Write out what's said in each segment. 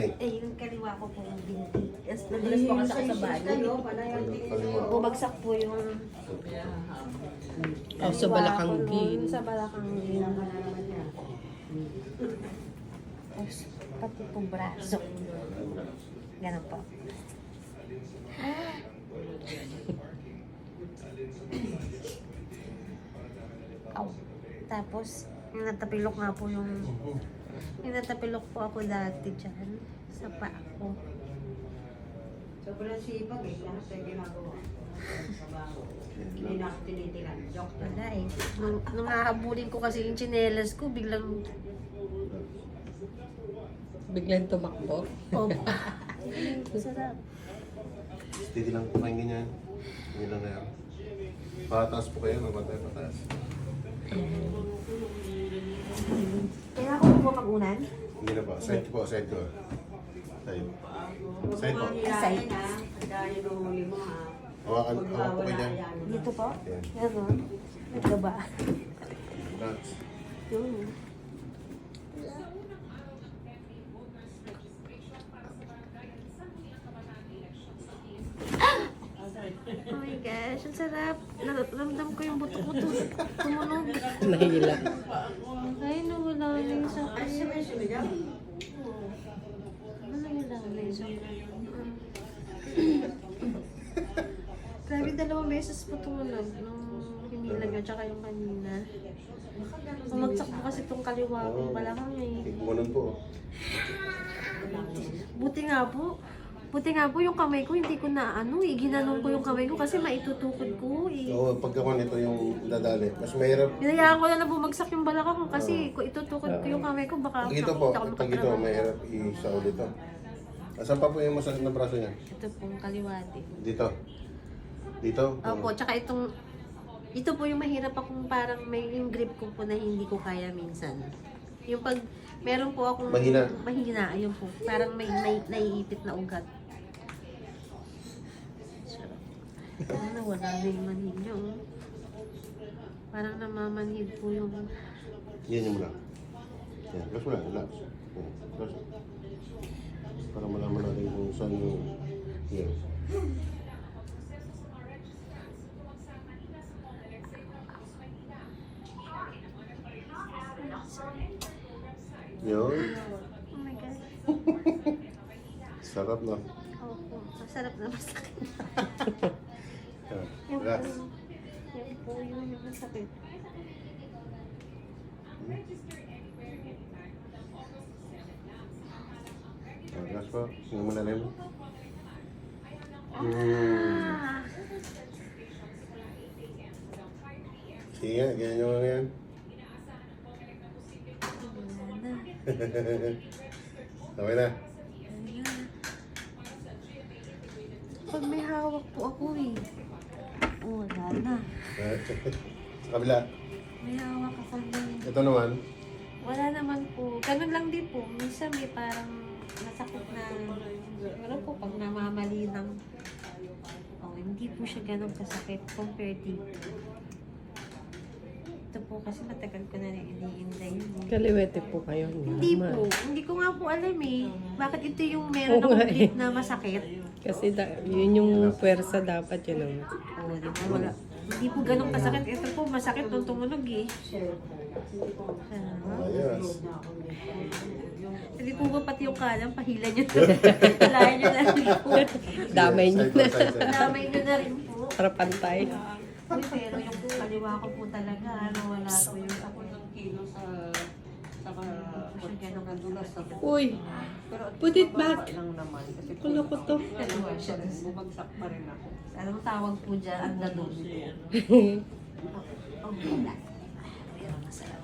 Eh, yung kaliwa ko po yung binti. Tapos nadulas po kasi ako sa banyo. Bumagsak po yung Oh, sa Balacanggin. Sa Balacanggin. Tapos pati po braso. Ganun po. Aw. Tapos, yung natapilok nga po yung natapilok po ako dati dyan sa paa ko. Sobrang sipag eh, lahat ay ginagawa. Hindi na ako tinitigan. Joke lang. Wala eh. Nung hahabulin ko kasi yung tsinelas ko, biglang Biglang tumakbo. oh. Sarap. Steady lang kumain ganyan. Hindi lang na yan. Pataas po kayo, mabantay pataas. Kaya ako po pag-unan. Hindi na po. Side ko po, side ko. Side. Side po. Manilayan ha, dahil nung huli mo ha. Hawakan po kayo dyan. Dito po. Yan. Ganon. Nagbaba. Relax. Yun. Oh my gosh, ang sarap. Ramdam ko yung buto ko tumunog. Nahila. Ay, nawala na yung Ay, sakit. sumigaw. Nawala na yung sakit. Grabe, 2 beses po tumunog. Nung hinilag yun, tsaka yung kanina. Umagsak po kasi itong kaliwa ko. Balakang eh. Iguanan po. Buti nga po yung kamay ko, hindi ko na ginanong ko yung kamay ko kasi maitutukod ko eh. Oo, pagkakuan ito yung dadali. Mas mahirap. Hinayaan ko na bumagsak yung balakang ko kasi kung itutukod ko yung kamay ko, baka Pag ito po, makita ko pag ito, makatrabaho. mahirap i-saul ito. Asan pa po yung masakit na braso niya? Ito pong kaliwati. Dito. Dito? Opo, tsaka ito po yung mahirap akong parang may yung grip ko po na hindi ko kaya minsan. Yung pag meron po akong mahina, ayun po. Parang may naiipit na ugat. Ano, wala na yung manhid niyo. Oh. Parang namamanhid po yung... Yan yung mula. Yan, relax mo lang, relax. Yan, relax. Para malaman natin kung saan yung... Yan. Yun. Oh my God. Sarap na. Opo, masarap na masakit. Yan, Yung relax. po yung masakit. Yan, relax po. Tingnan mo lalim. Ah! Sige nga, ganyan nyo nga yan. Wala na. Okay na. Pag may hawak po ako eh. Oh, wala na. Sa kabila. May hawak ako na. Ito naman. Wala naman po. Ganun lang din po. Minsan may parang masakit na. Pero po pag namamali ng... Oh, hindi po siya ganun kasakit compared dito. Ito po kasi matagal ko na iniinday yun. Kaliwete po kayo. Hindi po. Hindi ko nga po alam eh. Bakit ito yung meron akong grip na masakit? Kasi yun yung pwersa dapat yun ang... Oh, di ba? Wala. Hindi po ganun kasakit. Ito po masakit nung tumunog eh. Ayos. Hindi po ba pati yung kanan, pahila nyo na. Palayan nyo na rin po. Damay niyo Side by na. side, side. Damay nyo na rin po. Para pantay. Uy, pero yung kaliwa ko po talaga, wala po yung Ako yung kilo sa siya ganun kadulas. Uy, Pero put it back. lang naman. Kasi Kulo ko to. dalawa siya, bumagsak pa rin ako. Anong tawag po dyan? Ang dadon po. Ang wala. Pero masarap.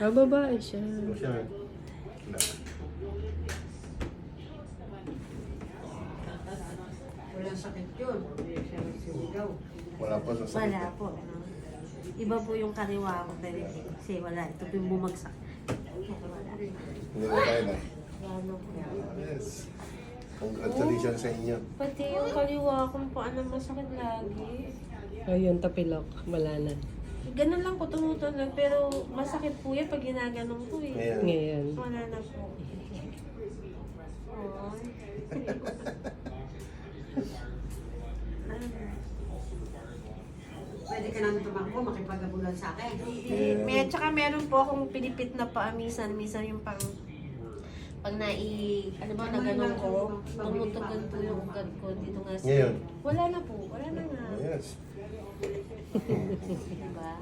Babae siya. Ito siya. Relax. Walang sakit yun. Siya sumigaw. Wala pa sa sakit. Wala po. Iba po yung kaliwa ko talaga. Kasi wala. Ito po yung bumagsak. Wala. Hindi na tayo na. Ano po. Yes. Congratulations sa inyo. Pati yung kaliwa kong paan na masakit lagi. Oh, yung tapilok. Wala na. Ganun lang po, tumutunog. Pero masakit po yan pag ginaganong ko eh. Ngayon. Ngayon. Wala na po. Oo. Pwede ka namin tumakbo, makipagabulan sa akin. Tsaka meron po akong pinipit na paa minsan yung pag ano ba, naganon ko, tumutugan po yung ugat ko dito nga sa... Ngayon. Wala na po, wala na nga. Yes. Diba?